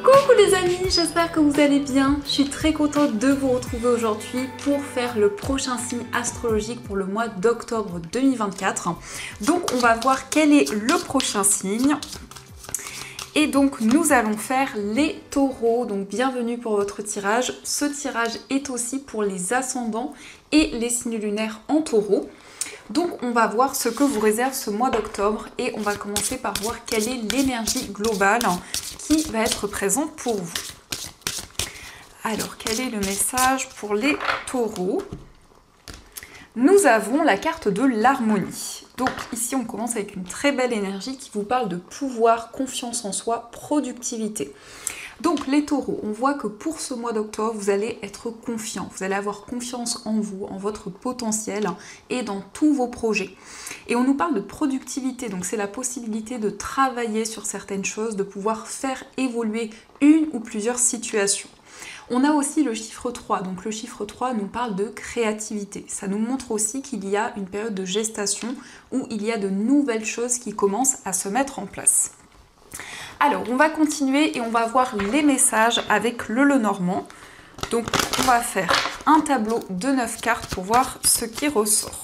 Coucou les amis, j'espère que vous allez bien. Je suis très contente de vous retrouver aujourd'hui pour faire le prochain signe astrologique pour le mois d'octobre 2024. Donc on va voir quel est le prochain signe. Et donc nous allons faire les taureaux. Donc bienvenue pour votre tirage. Ce tirage est aussi pour les ascendants et les signes lunaires en taureau. Donc on va voir ce que vous réserve ce mois d'octobre et on va commencer par voir quelle est l'énergie globale qui va être présente pour vous. Alors quel est le message pour les taureaux? Nous avons la carte de l'harmonie. Donc ici on commence avec une très belle énergie qui vous parle de pouvoir, confiance en soi, productivité. Donc les taureaux, on voit que pour ce mois d'octobre, vous allez être confiant, vous allez avoir confiance en vous, en votre potentiel et dans tous vos projets. Et on nous parle de productivité, donc c'est la possibilité de travailler sur certaines choses, de pouvoir faire évoluer une ou plusieurs situations. On a aussi le chiffre 3, donc le chiffre 3 nous parle de créativité. Ça nous montre aussi qu'il y a une période de gestation où il y a de nouvelles choses qui commencent à se mettre en place. Alors, on va continuer et on va voir les messages avec le Lenormand. Donc, on va faire un tableau de 9 cartes pour voir ce qui ressort.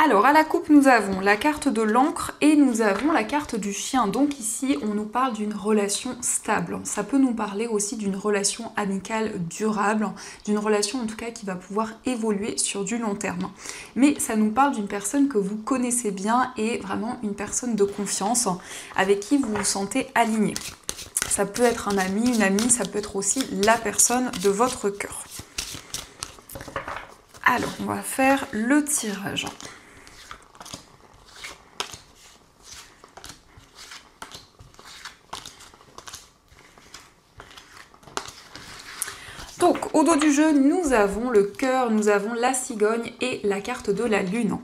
Alors, à la coupe, nous avons la carte de l'encre et nous avons la carte du chien. Donc ici, on nous parle d'une relation stable. Ça peut nous parler aussi d'une relation amicale durable, d'une relation en tout cas qui va pouvoir évoluer sur du long terme. Mais ça nous parle d'une personne que vous connaissez bien et vraiment une personne de confiance avec qui vous vous sentez aligné. Ça peut être un ami, une amie, ça peut être aussi la personne de votre cœur. Alors, on va faire le tirage. Donc, au dos du jeu, nous avons le cœur, nous avons la cigogne et la carte de la lune.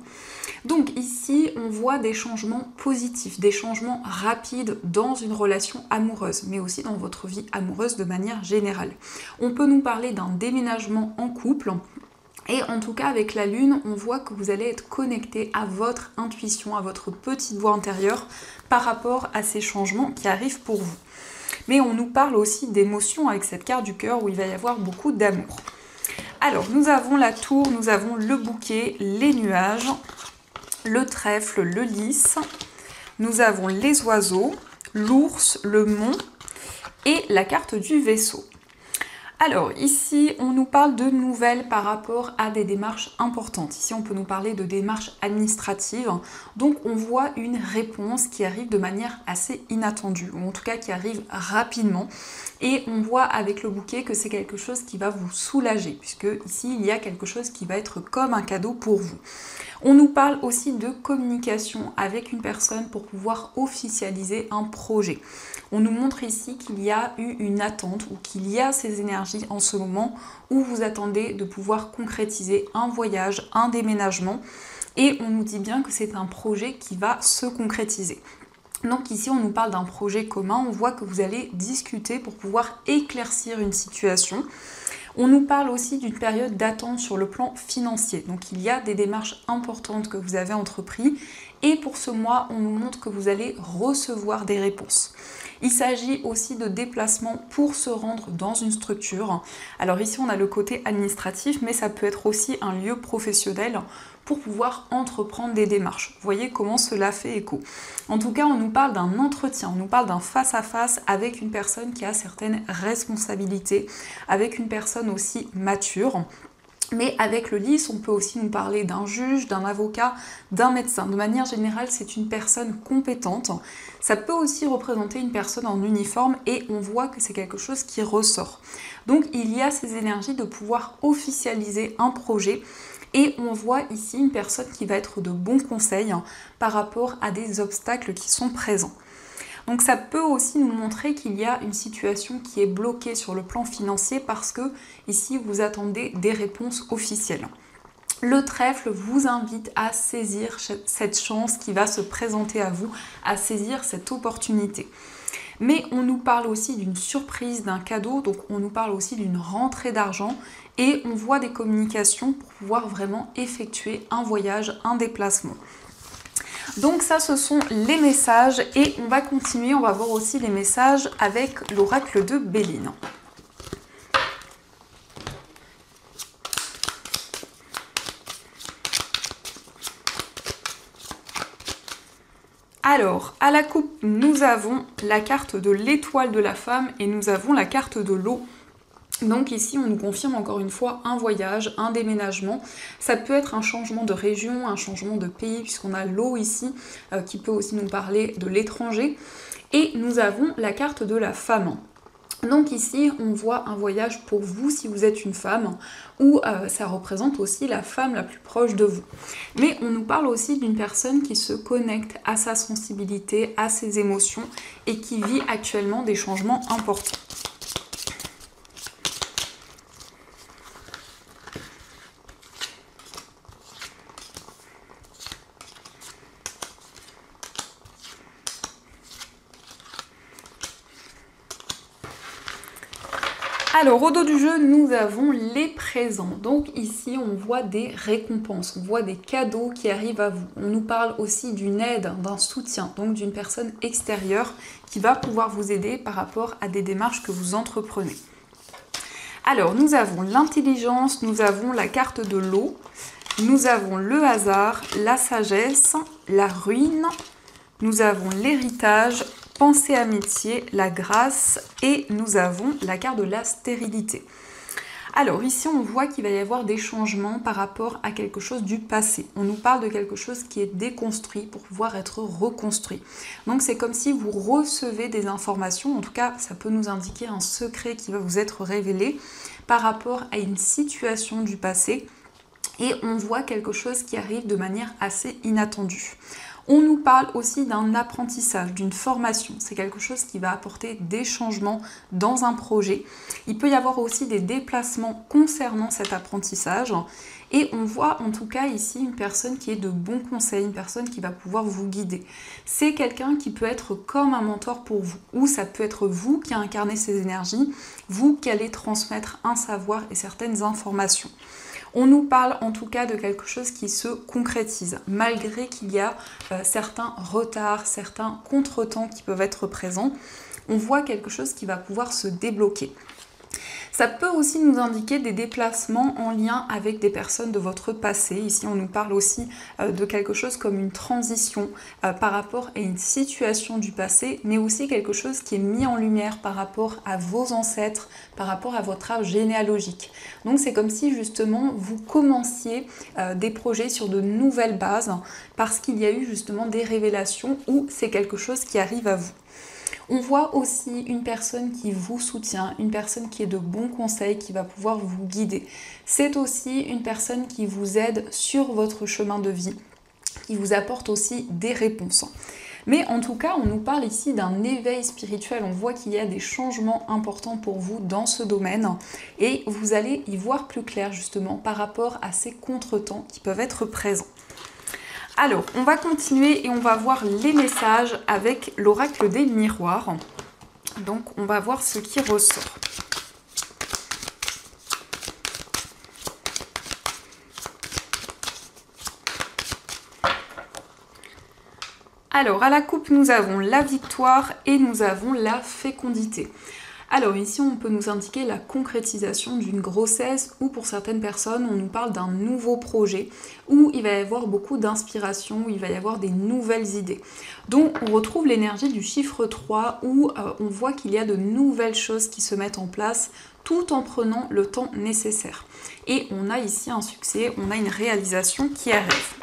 Donc ici, on voit des changements positifs, des changements rapides dans une relation amoureuse, mais aussi dans votre vie amoureuse de manière générale. On peut nous parler d'un déménagement en couple. Et en tout cas, avec la lune, on voit que vous allez être connecté à votre intuition, à votre petite voix intérieure par rapport à ces changements qui arrivent pour vous. Mais on nous parle aussi d'émotions avec cette carte du cœur où il va y avoir beaucoup d'amour. Alors, nous avons la tour, nous avons le bouquet, les nuages, le trèfle, le lys. Nous avons les oiseaux, l'ours, le mont et la carte du vaisseau. Alors ici, on nous parle de nouvelles par rapport à des démarches importantes. Ici, on peut nous parler de démarches administratives. Donc, on voit une réponse qui arrive de manière assez inattendue, ou en tout cas qui arrive rapidement. Et on voit avec le bouquet que c'est quelque chose qui va vous soulager, puisque ici, il y a quelque chose qui va être comme un cadeau pour vous. On nous parle aussi de communication avec une personne pour pouvoir officialiser un projet. On nous montre ici qu'il y a eu une attente ou qu'il y a ces énergies en ce moment où vous attendez de pouvoir concrétiser un voyage, un déménagement et on nous dit bien que c'est un projet qui va se concrétiser. Donc ici on nous parle d'un projet commun, on voit que vous allez discuter pour pouvoir éclaircir une situation. On nous parle aussi d'une période d'attente sur le plan financier. Donc il y a des démarches importantes que vous avez entreprises et pour ce mois, on nous montre que vous allez recevoir des réponses. Il s'agit aussi de déplacements pour se rendre dans une structure. Alors ici, on a le côté administratif, mais ça peut être aussi un lieu professionnel pour pouvoir entreprendre des démarches. Vous voyez comment cela fait écho. En tout cas, on nous parle d'un entretien, on nous parle d'un face-à-face avec une personne qui a certaines responsabilités, avec une personne aussi mature. Mais avec le lys, on peut aussi nous parler d'un juge, d'un avocat, d'un médecin. De manière générale, c'est une personne compétente. Ça peut aussi représenter une personne en uniforme et on voit que c'est quelque chose qui ressort. Donc il y a ces énergies de pouvoir officialiser un projet. Et on voit ici une personne qui va être de bons conseils par rapport à des obstacles qui sont présents. Donc ça peut aussi nous montrer qu'il y a une situation qui est bloquée sur le plan financier parce que ici vous attendez des réponses officielles. Le trèfle vous invite à saisir cette chance qui va se présenter à vous, à saisir cette opportunité. Mais on nous parle aussi d'une surprise, d'un cadeau, donc on nous parle aussi d'une rentrée d'argent et on voit des communications pour pouvoir vraiment effectuer un voyage, un déplacement. Donc ça, ce sont les messages et on va continuer, on va voir aussi les messages avec l'oracle de Béline. Alors, à la coupe, nous avons la carte de l'étoile de la femme et nous avons la carte de l'eau. Donc ici, on nous confirme encore une fois un voyage, un déménagement. Ça peut être un changement de région, un changement de pays, puisqu'on a l'eau ici, qui peut aussi nous parler de l'étranger. Et nous avons la carte de la femme. Donc ici, on voit un voyage pour vous si vous êtes une femme, ou ça représente aussi la femme la plus proche de vous. Mais on nous parle aussi d'une personne qui se connecte à sa sensibilité, à ses émotions, et qui vit actuellement des changements importants. Alors, au dos du jeu, nous avons les présents. Donc ici, on voit des récompenses, on voit des cadeaux qui arrivent à vous. On nous parle aussi d'une aide, d'un soutien, donc d'une personne extérieure qui va pouvoir vous aider par rapport à des démarches que vous entreprenez. Alors, nous avons l'intelligence, nous avons la carte de l'eau, nous avons le hasard, la sagesse, la ruine, nous avons l'héritage, pensée amitié, la grâce et nous avons la carte de la stérilité. Alors ici on voit qu'il va y avoir des changements par rapport à quelque chose du passé. On nous parle de quelque chose qui est déconstruit pour pouvoir être reconstruit. Donc c'est comme si vous recevez des informations, en tout cas ça peut nous indiquer un secret qui va vous être révélé par rapport à une situation du passé et on voit quelque chose qui arrive de manière assez inattendue. On nous parle aussi d'un apprentissage, d'une formation. C'est quelque chose qui va apporter des changements dans un projet. Il peut y avoir aussi des déplacements concernant cet apprentissage. Et on voit en tout cas ici une personne qui est de bons conseils, une personne qui va pouvoir vous guider. C'est quelqu'un qui peut être comme un mentor pour vous. Ou ça peut être vous qui incarnez ces énergies, vous qui allez transmettre un savoir et certaines informations. On nous parle en tout cas de quelque chose qui se concrétise, malgré qu'il y a certains retards, certains contretemps qui peuvent être présents. On voit quelque chose qui va pouvoir se débloquer. Ça peut aussi nous indiquer des déplacements en lien avec des personnes de votre passé. Ici, on nous parle aussi de quelque chose comme une transition par rapport à une situation du passé, mais aussi quelque chose qui est mis en lumière par rapport à vos ancêtres, par rapport à votre arbre généalogique. Donc c'est comme si justement vous commenciez des projets sur de nouvelles bases parce qu'il y a eu justement des révélations ou c'est quelque chose qui arrive à vous. On voit aussi une personne qui vous soutient, une personne qui est de bons conseils, qui va pouvoir vous guider. C'est aussi une personne qui vous aide sur votre chemin de vie, qui vous apporte aussi des réponses. Mais en tout cas, on nous parle ici d'un éveil spirituel. On voit qu'il y a des changements importants pour vous dans ce domaine et vous allez y voir plus clair justement par rapport à ces contretemps qui peuvent être présents. Alors, on va continuer et on va voir les messages avec l'oracle des miroirs. Donc, on va voir ce qui ressort. Alors, à la coupe, nous avons la victoire et nous avons la fécondité. Alors ici, on peut nous indiquer la concrétisation d'une grossesse ou pour certaines personnes, on nous parle d'un nouveau projet où il va y avoir beaucoup d'inspiration, où il va y avoir des nouvelles idées. Donc on retrouve l'énergie du chiffre 3 où on voit qu'il y a de nouvelles choses qui se mettent en place tout en prenant le temps nécessaire. Et on a ici un succès, on a une réalisation qui arrive.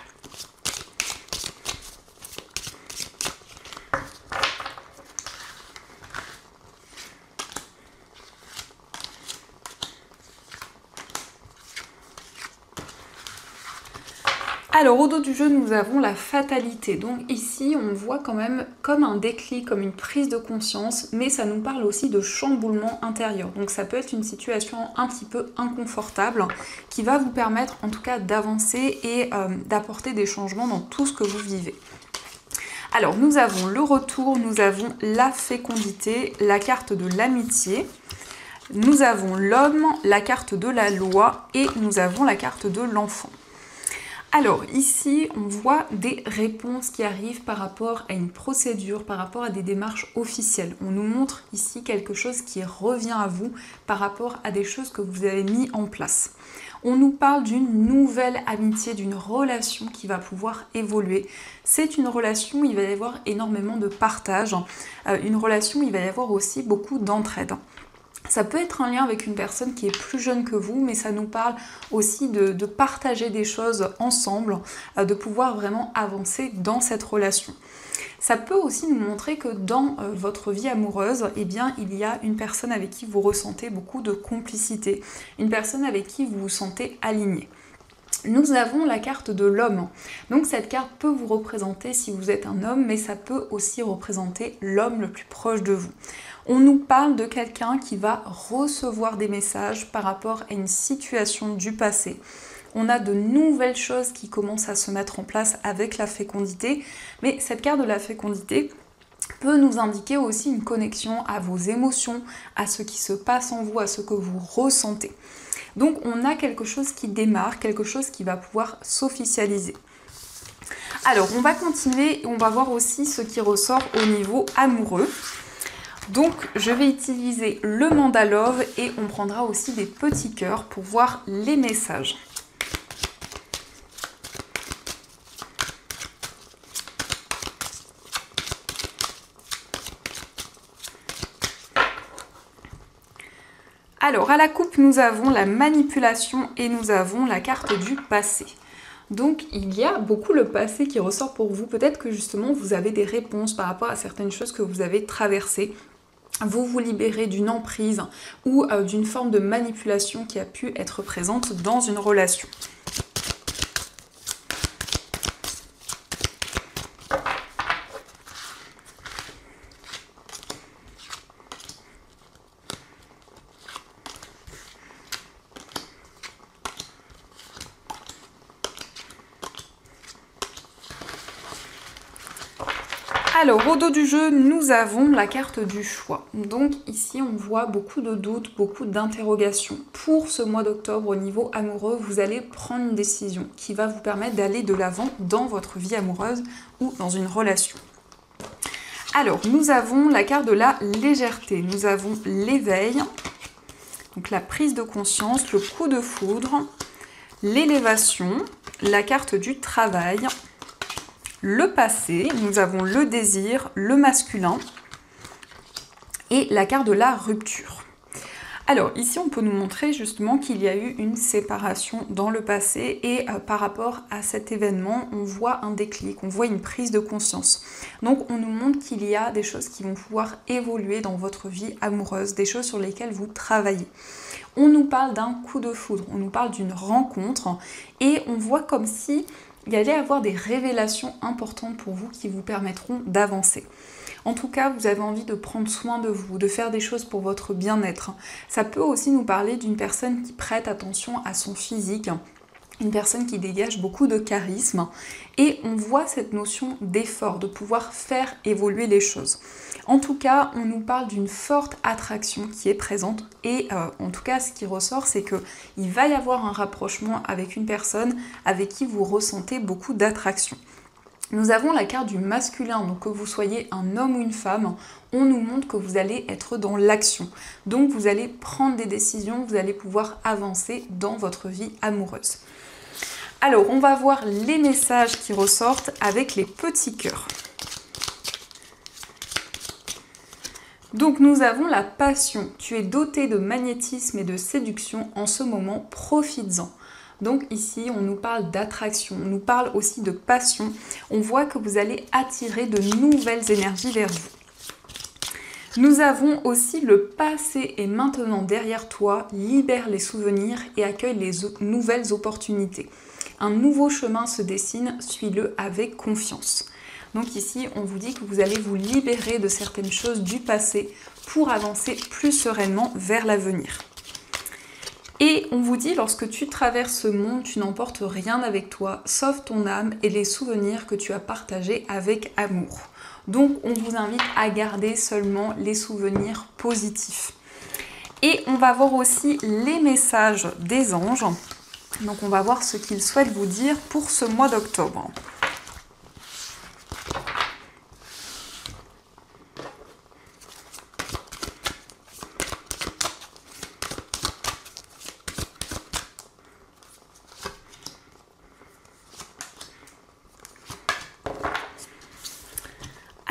Alors au dos du jeu, nous avons la fatalité. Donc ici, on voit quand même comme un déclic, comme une prise de conscience, mais ça nous parle aussi de chamboulement intérieur. Donc ça peut être une situation un petit peu inconfortable qui va vous permettre en tout cas d'avancer et d'apporter des changements dans tout ce que vous vivez. Alors nous avons le retour, nous avons la fécondité, la carte de l'amitié, nous avons l'homme, la carte de la loi et nous avons la carte de l'enfant. Alors ici, on voit des réponses qui arrivent par rapport à une procédure, par rapport à des démarches officielles. On nous montre ici quelque chose qui revient à vous par rapport à des choses que vous avez mis en place. On nous parle d'une nouvelle amitié, d'une relation qui va pouvoir évoluer. C'est une relation où il va y avoir énormément de partage, une relation où il va y avoir aussi beaucoup d'entraide. Ça peut être un lien avec une personne qui est plus jeune que vous, mais ça nous parle aussi de partager des choses ensemble, de pouvoir vraiment avancer dans cette relation. Ça peut aussi nous montrer que dans votre vie amoureuse, eh bien, il y a une personne avec qui vous ressentez beaucoup de complicité, une personne avec qui vous vous sentez aligné. Nous avons la carte de l'homme. Donc cette carte peut vous représenter si vous êtes un homme, mais ça peut aussi représenter l'homme le plus proche de vous. On nous parle de quelqu'un qui va recevoir des messages par rapport à une situation du passé. On a de nouvelles choses qui commencent à se mettre en place avec la fécondité, mais cette carte de la fécondité peut nous indiquer aussi une connexion à vos émotions, à ce qui se passe en vous, à ce que vous ressentez. Donc on a quelque chose qui démarre, quelque chose qui va pouvoir s'officialiser. Alors on va continuer et on va voir aussi ce qui ressort au niveau amoureux. Donc je vais utiliser le mandalove et on prendra aussi des petits cœurs pour voir les messages. Alors, à la coupe, nous avons la manipulation et nous avons la carte du passé. Donc, il y a beaucoup le passé qui ressort pour vous. Peut-être que justement, vous avez des réponses par rapport à certaines choses que vous avez traversées. Vous vous libérez d'une emprise ou d'une forme de manipulation qui a pu être présente dans une relation. Alors, au dos du jeu, nous avons la carte du choix. Donc ici, on voit beaucoup de doutes, beaucoup d'interrogations. Pour ce mois d'octobre, au niveau amoureux, vous allez prendre une décision qui va vous permettre d'aller de l'avant dans votre vie amoureuse ou dans une relation. Alors, nous avons la carte de la légèreté. Nous avons l'éveil, donc la prise de conscience, le coup de foudre, l'élévation, la carte du travail, le passé, nous avons le désir, le masculin et la carte de la rupture. Alors ici on peut nous montrer justement qu'il y a eu une séparation dans le passé et par rapport à cet événement on voit un déclic, on voit une prise de conscience. Donc on nous montre qu'il y a des choses qui vont pouvoir évoluer dans votre vie amoureuse, des choses sur lesquelles vous travaillez. On nous parle d'un coup de foudre, on nous parle d'une rencontre et on voit comme si il y allait avoir des révélations importantes pour vous qui vous permettront d'avancer. En tout cas, vous avez envie de prendre soin de vous, de faire des choses pour votre bien-être. Ça peut aussi nous parler d'une personne qui prête attention à son physique, une personne qui dégage beaucoup de charisme. Et on voit cette notion d'effort, de pouvoir faire évoluer les choses. En tout cas, on nous parle d'une forte attraction qui est présente et en tout cas, ce qui ressort, c'est qu'il va y avoir un rapprochement avec une personne avec qui vous ressentez beaucoup d'attraction. Nous avons la carte du masculin, donc que vous soyez un homme ou une femme, on nous montre que vous allez être dans l'action. Donc vous allez prendre des décisions, vous allez pouvoir avancer dans votre vie amoureuse. Alors, on va voir les messages qui ressortent avec les petits cœurs. Donc nous avons la passion. Tu es doté de magnétisme et de séduction en ce moment, profites-en. Donc ici, on nous parle d'attraction, on nous parle aussi de passion. On voit que vous allez attirer de nouvelles énergies vers vous. Nous avons aussi le passé est maintenant derrière toi, libère les souvenirs et accueille les nouvelles opportunités. Un nouveau chemin se dessine, suis-le avec confiance. Donc ici, on vous dit que vous allez vous libérer de certaines choses du passé pour avancer plus sereinement vers l'avenir. Et on vous dit, lorsque tu traverses ce monde, tu n'emportes rien avec toi, sauf ton âme et les souvenirs que tu as partagés avec amour. Donc on vous invite à garder seulement les souvenirs positifs. Et on va voir aussi les messages des anges. Donc on va voir ce qu'il souhaite vous dire pour ce mois d'octobre.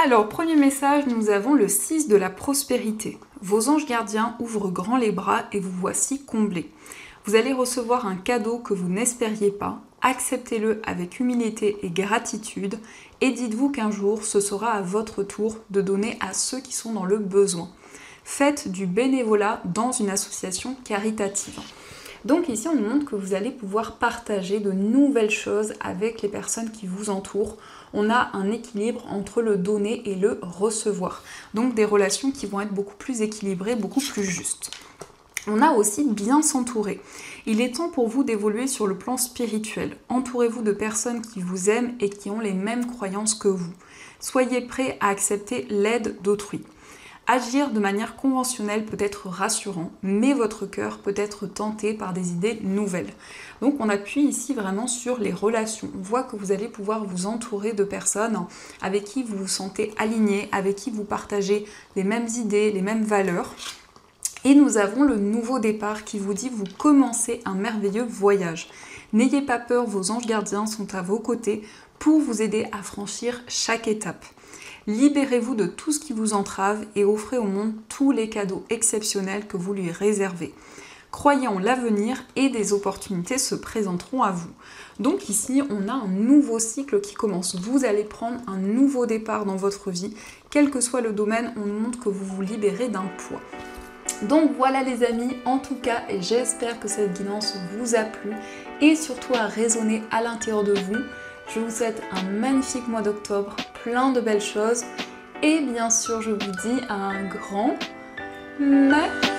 Alors, premier message, nous avons le 6 de la prospérité. Vos anges gardiens ouvrent grand les bras et vous voici comblés. Vous allez recevoir un cadeau que vous n'espériez pas. Acceptez-le avec humilité et gratitude et dites-vous qu'un jour, ce sera à votre tour de donner à ceux qui sont dans le besoin. Faites du bénévolat dans une association caritative. Donc ici, on nous montre que vous allez pouvoir partager de nouvelles choses avec les personnes qui vous entourent. On a un équilibre entre le donner et le recevoir. Donc des relations qui vont être beaucoup plus équilibrées, beaucoup plus justes. On a aussi bien s'entourer. Il est temps pour vous d'évoluer sur le plan spirituel. Entourez-vous de personnes qui vous aiment et qui ont les mêmes croyances que vous. Soyez prêts à accepter l'aide d'autrui. Agir de manière conventionnelle peut être rassurant, mais votre cœur peut être tenté par des idées nouvelles. Donc on appuie ici vraiment sur les relations. On voit que vous allez pouvoir vous entourer de personnes avec qui vous vous sentez aligné, avec qui vous partagez les mêmes idées, les mêmes valeurs. Et nous avons le nouveau départ qui vous dit vous commencez un merveilleux voyage. N'ayez pas peur, vos anges gardiens sont à vos côtés pour vous aider à franchir chaque étape. Libérez-vous de tout ce qui vous entrave et offrez au monde tous les cadeaux exceptionnels que vous lui réservez. Croyez en l'avenir et des opportunités se présenteront à vous. Donc ici, on a un nouveau cycle qui commence. Vous allez prendre un nouveau départ dans votre vie. Quel que soit le domaine, on nous montre que vous vous libérez d'un poids. Donc voilà les amis, en tout cas, et j'espère que cette guidance vous a plu et surtout a résonné à l'intérieur de vous. Je vous souhaite un magnifique mois d'octobre, plein de belles choses. Et bien sûr, je vous dis un grand merci.